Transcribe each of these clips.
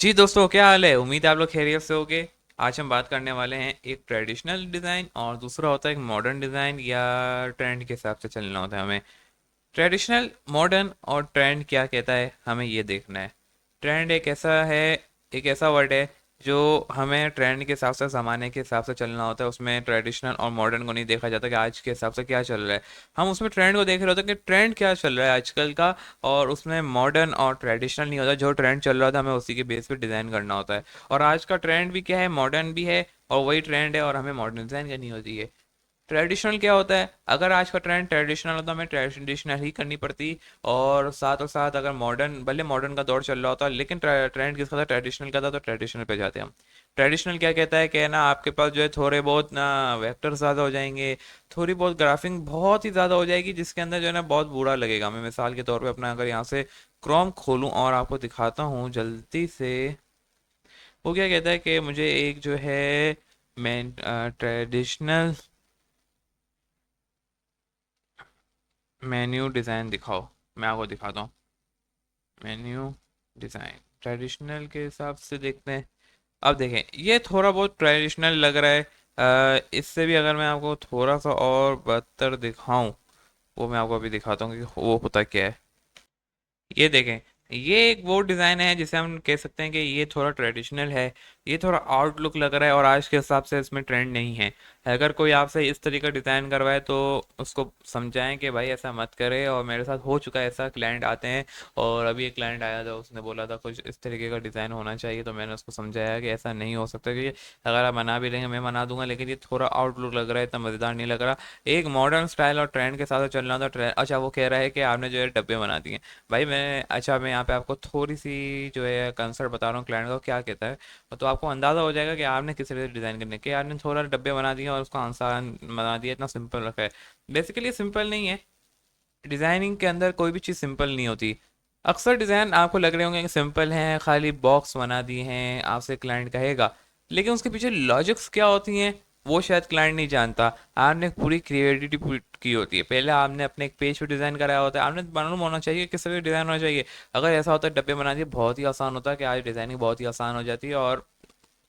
जी दोस्तों, क्या हाल है। उम्मीद है आप लोग खैरियत से होगे। आज हम बात करने वाले हैं एक ट्रेडिशनल डिज़ाइन और दूसरा होता है एक मॉडर्न डिज़ाइन या ट्रेंड के हिसाब से चलना होता है हमें। ट्रेडिशनल, मॉडर्न और ट्रेंड क्या कहता है हमें ये देखना है। ट्रेंड एक ऐसा वर्ड है जो हमें ट्रेंड के हिसाब से, ज़माने के हिसाब से चलना होता है। उसमें ट्रेडिशनल और मॉडर्न को नहीं देखा जाता कि आज के हिसाब से क्या चल रहा है। हम उसमें ट्रेंड को देख रहे होते हैं कि ट्रेंड क्या चल रहा है आजकल का। और उसमें मॉडर्न और ट्रेडिशनल नहीं होता, जो ट्रेंड चल रहा था हमें उसी के बेस पे डिज़ाइन करना होता है। और आज का ट्रेंड भी क्या है, मॉडर्न भी है और वही ट्रेंड है और हमें मॉडर्न डिज़ाइन करनी होती है। ट्रेडिशनल क्या होता है, अगर आज का ट्रेंड ट्रेडिशनल होता हमें ट्रेडिशनल ही करनी पड़ती। और साथ अगर मॉडर्न, भले मॉडर्न का दौर चल रहा होता लेकिन ट्रेंड किसका था, ट्रेडिशनल का था, तो ट्रेडिशनल पे जाते हम। ट्रेडिशनल क्या कहता है कि ना आपके पास जो है थोड़े बहुत ना वेक्टर ज़्यादा हो जाएंगे, थोड़ी बहुत ग्राफिंग बहुत ही ज़्यादा हो जाएगी जिसके अंदर जो है ना बहुत बुरा लगेगा। मैं मिसाल के तौर पे अपना अगर यहाँ से क्रोम खोलूँ और आपको दिखाता हूँ जल्दी से। वो क्या कहता है कि मुझे एक जो है मैं ट्रेडिशनल मेन्यू डिज़ाइन दिखाओ। मैं आपको दिखाता हूँ मेन्यू डिज़ाइन ट्रेडिशनल के हिसाब से देखते हैं। अब देखें, ये थोड़ा बहुत ट्रेडिशनल लग रहा है। इससे भी अगर मैं आपको थोड़ा सा और बदतर दिखाऊं, वो मैं आपको अभी दिखाता हूँ कि वो होता क्या है। ये देखें, ये एक वो डिज़ाइन है जिसे हम कह सकते हैं कि ये थोड़ा ट्रेडिशनल है। ये थोड़ा आउटलुक लग रहा है और आज के हिसाब से इसमें ट्रेंड नहीं है। अगर कोई आपसे इस तरीके का डिज़ाइन करवाए तो उसको समझाएं कि भाई ऐसा मत करे। और मेरे साथ हो चुका है ऐसा, क्लाइंट आते हैं और अभी एक क्लाइंट आया था, उसने बोला था कुछ इस तरीके का डिज़ाइन होना चाहिए, तो मैंने उसको समझाया कि ऐसा नहीं हो सकता, कि अगर आप मना भी लेंगे मैं मना दूंगा, लेकिन ये थोड़ा आउटलुक लग रहा है, इतना मज़ेदार नहीं लग रहा। एक मॉडर्न स्टाइल और ट्रेंड के साथ चलना था। ट्रेंड, अच्छा वो कह रहा है कि आपने जो है डब्बे बना दिए। भाई मैं यहाँ पे आपको थोड़ी सी जो है कंसर्ट बता रहा हूँ क्लाइंट को क्या कहता है। तो आपको अंदाज़ा हो जाएगा कि आपने किस तरह से डिज़ाइन करने के, आपने थोड़ा डब्बे बना दिए और उसको आसान बना दिया, इतना सिंपल रखा है। बेसिकली सिंपल नहीं है। डिज़ाइनिंग के अंदर कोई भी चीज़ सिंपल नहीं होती। अक्सर डिज़ाइन आपको लग रहे होंगे कि सिंपल हैं, खाली बॉक्स बना दिए हैं, आपसे क्लाइंट कहेगा, लेकिन उसके पीछे लॉजिक्स क्या होती हैं वो शायद क्लाइंट नहीं जानता। आपने एक पूरी क्रिएटिविटी की होती है, पहले आपने अपने एक पेज पे डिज़ाइन कराया होता है, आपने मालूम होना चाहिए किस तरह का डिज़ाइन होना चाहिए। अगर ऐसा होता है डब्बे बना दिए, बहुत ही आसान होता है कि आज डिज़ाइनिंग बहुत ही आसान हो जाती है और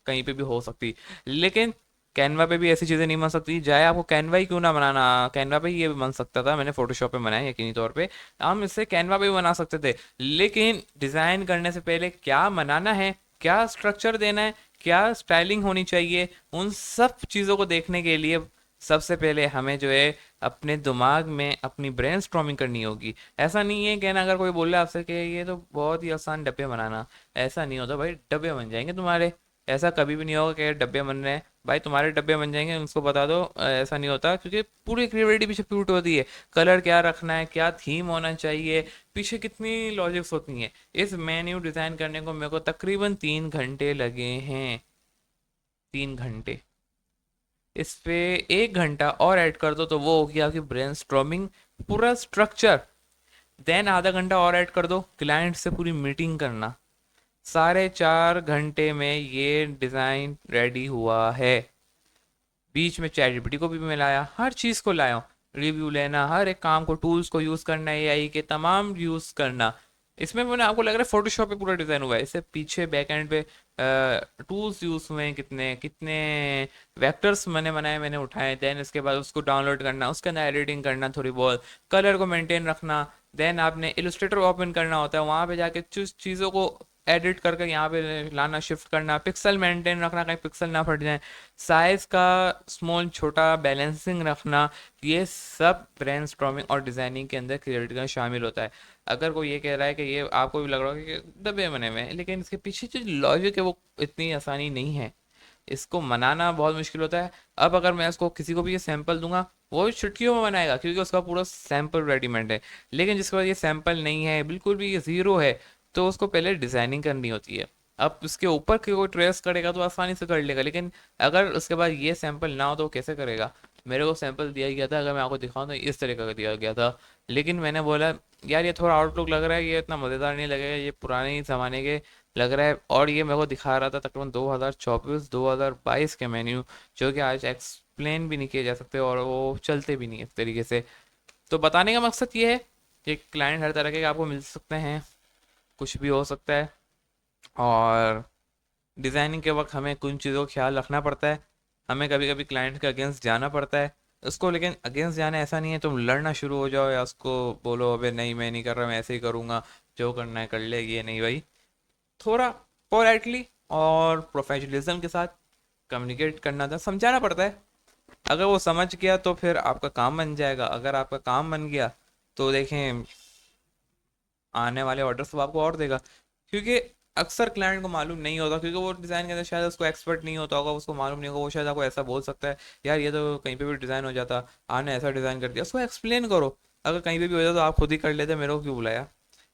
कहीं पे भी हो सकती। लेकिन कैनवा पे भी ऐसी चीज़ें नहीं बन सकती, चाहे आपको कैनवा ही क्यों ना बनाना। कैनवा पे ही ये भी बन सकता था, मैंने फोटोशॉप पे बनाया यकीनी तौर पे। हम इससे कैनवा पे भी बना सकते थे। लेकिन डिज़ाइन करने से पहले क्या बनाना है, क्या स्ट्रक्चर देना है, क्या स्टाइलिंग होनी चाहिए, उन सब चीज़ों को देखने के लिए सबसे पहले हमें जो है अपने दिमाग में अपनी ब्रेन स्टॉर्मिंग करनी होगी। ऐसा नहीं है कहना, अगर कोई बोल रहा है आपसे कि ये तो बहुत ही आसान डब्बे बनाना, ऐसा नहीं होता भाई। डब्बे बन जाएंगे तुम्हारे। ऐसा कभी भी नहीं होगा कि डब्बे बन रहे हैं, भाई तुम्हारे डब्बे बन जाएंगे, उसको बता दो। ऐसा नहीं होता, क्योंकि पूरी क्रिएटिविटी पीछे फ्यूट होती है। कलर क्या रखना है, क्या थीम होना चाहिए, पीछे कितनी लॉजिक्स होती हैं। इस मेन्यू डिज़ाइन करने को मेरे को तकरीबन 3 घंटे लगे हैं। 3 घंटे। इस पे 1 घंटा और ऐड कर दो तो वो होगी आपकी ब्रेन स्ट्रॉमिंग, पूरा स्ट्रक्चर। देन आधा घंटा और ऐड कर दो क्लाइंट से पूरी मीटिंग करना। 4.5 घंटे में ये डिज़ाइन रेडी हुआ है। बीच में चैट जीपीटी को भी मिलाया, हर चीज़ को लाया हूँ। रिव्यू लेना, हर एक काम को, टूल्स को यूज़ करना, एआई के तमाम यूज़ करना। इसमें मैंने आपको लग रहा है फोटोशॉप पे पूरा डिज़ाइन हुआ है, इससे पीछे बैक एंड पे टूल्स यूज़ हुए हैं, कितने कितने वेक्टर्स मैंने बनाए, मैंने उठाए। देन इसके बाद उसको डाउनलोड करना, उसके अंदर एडिटिंग करना थोड़ी बहुत, कलर को मेंटेन रखना। देन आपने इलस्ट्रेटर ओपन करना होता है, वहाँ पे जाके कुछ चीज़ों को एडिट करके यहाँ पे लाना, शिफ्ट करना, पिक्सल मेंटेन रखना, कहीं पिक्सल ना फट जाए, साइज का स्मॉल छोटा बैलेंसिंग रखना। ये सब ब्रेन स्टॉर्मिंग और डिज़ाइनिंग के अंदर क्रिएटिविटी का शामिल होता है। अगर कोई ये कह रहा है कि ये आपको भी लग रहा है कि दबे बने हुए हैं, लेकिन इसके पीछे जो लॉजिक है वो इतनी आसानी नहीं है। इसको मनाना बहुत मुश्किल होता है। अब अगर मैं इसको किसी को भी ये सैंपल दूंगा, वो चुटकियों में बनाएगा क्योंकि उसका पूरा सैंपल रेडीमेड है। लेकिन जिसके पास ये सैंपल नहीं है, बिल्कुल भी ये ज़ीरो है, तो उसको पहले डिज़ाइनिंग करनी होती है। अब उसके ऊपर के कोई ट्रेस करेगा तो आसानी से कर लेगा, लेकिन अगर उसके बाद ये सैंपल ना हो तो वो कैसे करेगा। मेरे को सैंपल दिया गया था, अगर मैं आपको दिखाऊं तो इस तरीके का दिया गया था। लेकिन मैंने बोला यार ये थोड़ा आउटलुक लग रहा है, ये इतना मज़ेदार नहीं लगेगा, ये पुराने ही ज़माने के लग रहा है। और ये मेरे को दिखा रहा था तकरीबन 2024 2022 के मेन्यू, जो कि आज एक्सप्लेन भी नहीं किए जा सकते और वो चलते भी नहीं है इस तरीके से। तो बताने का मकसद ये है कि क्लाइंट हर तरह के आपको मिल सकते हैं, कुछ भी हो सकता है। और डिज़ाइनिंग के वक्त हमें कुछ चीज़ों का ख्याल रखना पड़ता है। हमें कभी कभी क्लाइंट के अगेंस्ट जाना पड़ता है उसको, लेकिन अगेंस्ट जाना ऐसा नहीं है तुम लड़ना शुरू हो जाओ या उसको बोलो अबे नहीं मैं नहीं कर रहा, मैं ऐसे ही करूँगा, जो करना है कर ले, ये नहीं भाई। थोड़ा पोलाइटली और प्रोफेशनलिज्म के साथ कम्युनिकेट करना था, समझाना पड़ता है। अगर वो समझ गया तो फिर आपका काम बन जाएगा, अगर आपका काम बन गया तो देखें आने वाले ऑर्डर्स वो आपको और देगा। क्योंकि अक्सर क्लाइंट को मालूम नहीं होता, क्योंकि वो डिज़ाइन के अंदर शायद उसको एक्सपर्ट नहीं होता होगा, उसको मालूम नहीं होगा, वो शायद आपको ऐसा बोल सकता है यार ये तो कहीं पे भी डिज़ाइन हो जाता, आपने ऐसा डिज़ाइन कर दिया, उसको एक्सप्लेन करो। अगर कहीं पे भी हो जाता तो आप खुद ही कर लेते, मेरे को क्यों बुलाया।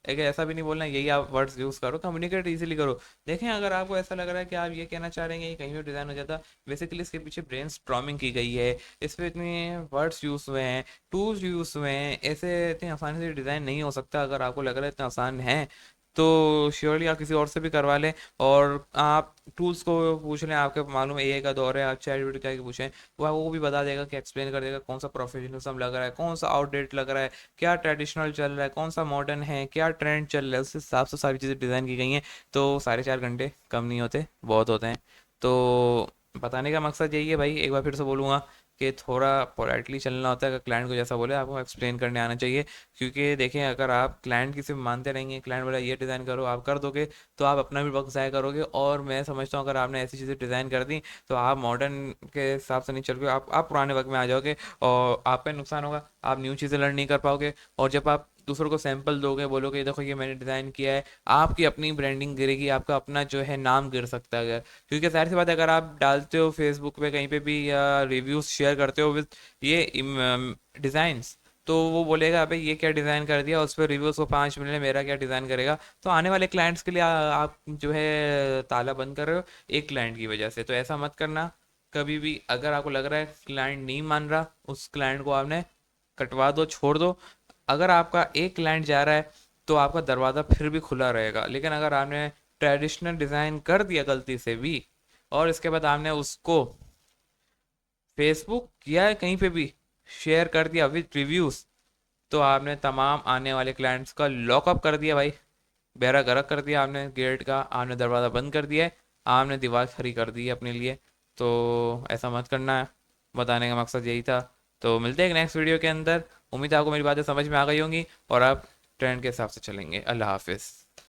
एक ऐसा भी नहीं बोलना यही आप वर्ड्स यूज़ करो, कम्युनिकेट इजीली करो। देखें अगर आपको ऐसा लग रहा है कि आप ये कहना चाह रहे हैं कि कहीं भी डिज़ाइन हो जाता, बेसिकली इसके पीछे ब्रेन स्ट्रॉमिंग की गई है, इस पे इतने वर्ड्स यूज़ हुए हैं, टूल्स यूज़ हुए हैं, ऐसे इतनी आसानी से डिज़ाइन नहीं हो सकता। अगर आपको लग रहा है इतना आसान है तो श्योरली आप किसी और से भी करवा लें, और आप टूल्स को पूछ लें, आपके मालूम है एआई का दौर है, आप चैट जीपीटी का पूछें, वो आपको वो भी बता देगा कि एक्सप्लेन कर देगा कौन सा प्रोफेशनलिज्म लग रहा है, कौन सा आउटडेट लग रहा है, क्या ट्रेडिशनल चल रहा है, कौन सा मॉडर्न है, क्या ट्रेंड चल रहा है, उस हिसाब से सारी चीज़ें डिज़ाइन की गई हैं। तो 4.5 घंटे कम नहीं होते, बहुत होते हैं। तो बताने का मकसद यही है भाई, एक बार फिर से बोलूँगा कि थोड़ा पोलाइटली चलना होता है। अगर क्लाइंट को जैसा बोले आपको एक्सप्लेन करने आना चाहिए। क्योंकि देखें अगर आप क्लाइंट की सिर्फ मानते रहेंगे, क्लाइंट बोला ये डिज़ाइन करो आप कर दोगे, तो आप अपना भी वक्त ज़ाया करोगे। और मैं समझता हूँ अगर आपने ऐसी चीज़ें डिज़ाइन कर दी तो आप मॉडर्न के हिसाब से नहीं चल पाओगे, आप पुराने वक्त में आ जाओगे और आपका नुकसान होगा, आप न्यू चीज़ें लर्न नहीं कर पाओगे। और जब आप दूसरों को सैंपल दोगे, बोलोगे देखो ये मैंने डिज़ाइन किया है, आपकी अपनी ब्रांडिंग गिरेगी, आपका अपना जो है नाम गिर सकता है। क्योंकि जाहिर सी बात है अगर आप डालते हो फेसबुक पे कहीं पे भी या रिव्यूज शेयर करते हो विद ये डिज़ाइंस, तो वो बोलेगा अबे ये क्या डिज़ाइन कर दिया, उस पर रिव्यूज़ को 5 मिनट मेरा क्या डिज़ाइन करेगा। तो आने वाले क्लाइंट्स के लिए आप जो है ताला बंद कर रहे हो एक क्लाइंट की वजह से। तो ऐसा मत करना कभी भी। अगर आपको लग रहा है क्लाइंट नहीं मान रहा, उस क्लाइंट को आपने कटवा दो, छोड़ दो। अगर आपका एक क्लाइंट जा रहा है तो आपका दरवाज़ा फिर भी खुला रहेगा। लेकिन अगर आपने ट्रेडिशनल डिज़ाइन कर दिया गलती से भी और इसके बाद आपने उसको फेसबुक या कहीं पे भी शेयर कर दिया विद रिव्यूज़, तो आपने तमाम आने वाले क्लाइंट्स का लॉकअप कर दिया भाई, बेड़ा गर्क कर दिया आपने गेट का, आपने दरवाज़ा बंद कर दिया है, आपने दीवार खड़ी कर दी है अपने लिए। तो ऐसा मत करना है, बताने का मकसद यही था। तो मिलते हैं एक नेक्स्ट वीडियो के अंदर। उम्मीद है आपको मेरी बातें समझ में आ गई होंगी और आप ट्रेंड के हिसाब से चलेंगे। अल्लाह हाफिज़।